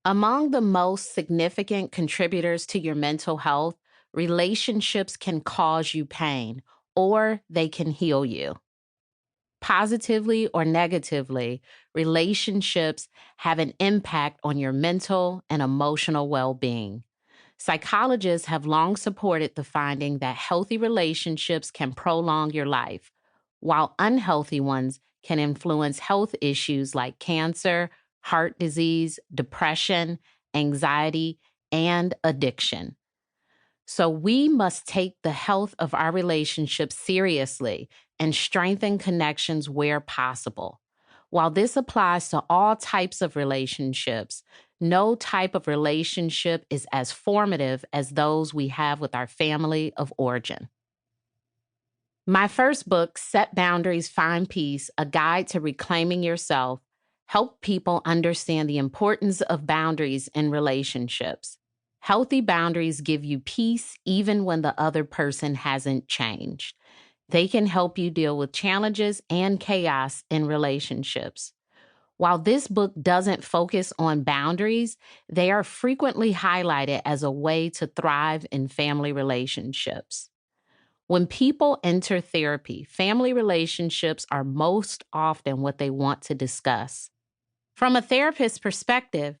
Among the most significant contributors to your mental health, relationships can cause you pain or they can heal you. Positively or negatively, relationships have an impact on your mental and emotional well-being. Psychologists have long supported the finding that healthy relationships can prolong your life, while unhealthy ones can influence health issues like cancer, heart disease, depression, anxiety, and addiction. So we must take the health of our relationships seriously and strengthen connections where possible. While this applies to all types of relationships, no type of relationship is as formative as those we have with our family of origin. My first book, Set Boundaries, Find Peace, A Guide to Reclaiming Yourself, helped people understand the importance of boundaries in relationships. Healthy boundaries give you peace even when the other person hasn't changed. They can help you deal with challenges and chaos in relationships. While this book doesn't focus on boundaries, they are frequently highlighted as a way to thrive in family relationships. When people enter therapy, family relationships are most often what they want to discuss. From a therapist's perspective,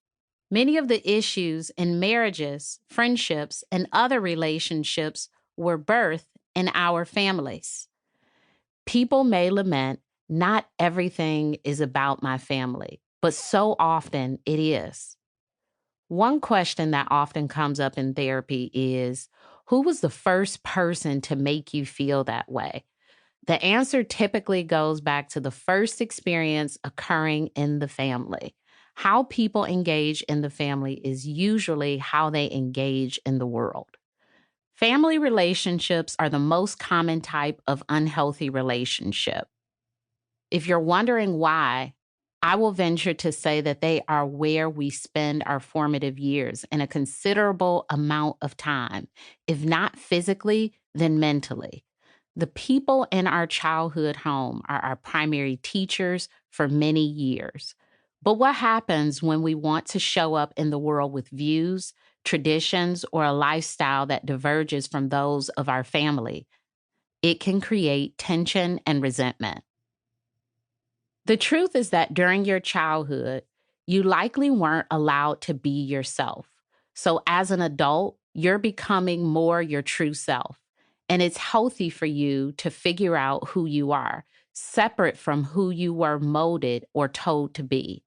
many of the issues in marriages, friendships, and other relationships were birthed in our families. People may lament, not everything is about my family, but so often it is. One question that often comes up in therapy is, who was the first person to make you feel that way? The answer typically goes back to the first experience occurring in the family. How people engage in the family is usually how they engage in the world. Family relationships are the most common type of unhealthy relationship. If you're wondering why, I will venture to say that they are where we spend our formative years in a considerable amount of time, if not physically, then mentally. The people in our childhood home are our primary teachers for many years. But what happens when we want to show up in the world with views, traditions, or a lifestyle that diverges from those of our family? It can create tension and resentment. The truth is that during your childhood, you likely weren't allowed to be yourself. So as an adult, you're becoming more your true self. And it's healthy for you to figure out who you are, separate from who you were molded or told to be.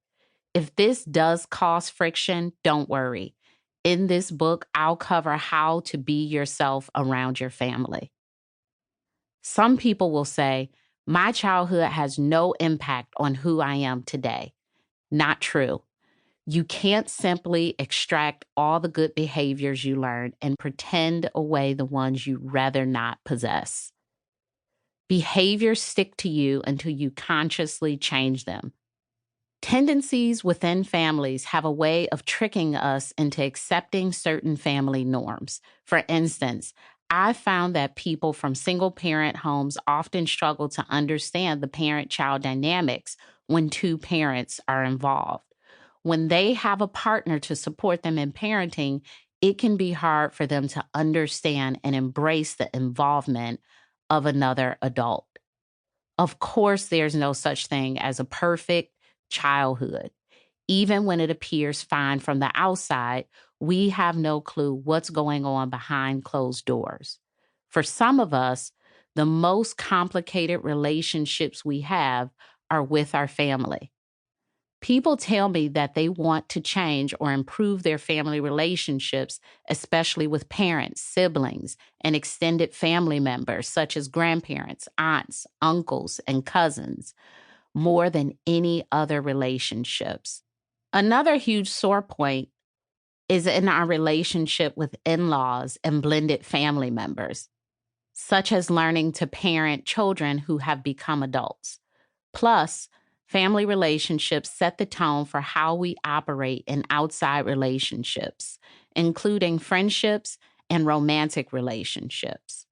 If this does cause friction, don't worry. In this book, I'll cover how to be yourself around your family. Some people will say, my childhood has no impact on who I am today. Not true. You can't simply extract all the good behaviors you learned and pretend away the ones you'd rather not possess. Behaviors stick to you until you consciously change them. Tendencies within families have a way of tricking us into accepting certain family norms. For instance, I found that people from single-parent homes often struggle to understand the parent-child dynamics when two parents are involved. When they have a partner to support them in parenting, it can be hard for them to understand and embrace the involvement of another adult. Of course, there's no such thing as a perfect childhood. Even when it appears fine from the outside, we have no clue what's going on behind closed doors. For some of us, the most complicated relationships we have are with our family. People tell me that they want to change or improve their family relationships, especially with parents, siblings, and extended family members such as grandparents, aunts, uncles, and cousins, more than any other relationships. Another huge sore point is in our relationship with in-laws and blended family members, such as learning to parent children who have become adults. Plus, family relationships set the tone for how we operate in outside relationships, including friendships and romantic relationships.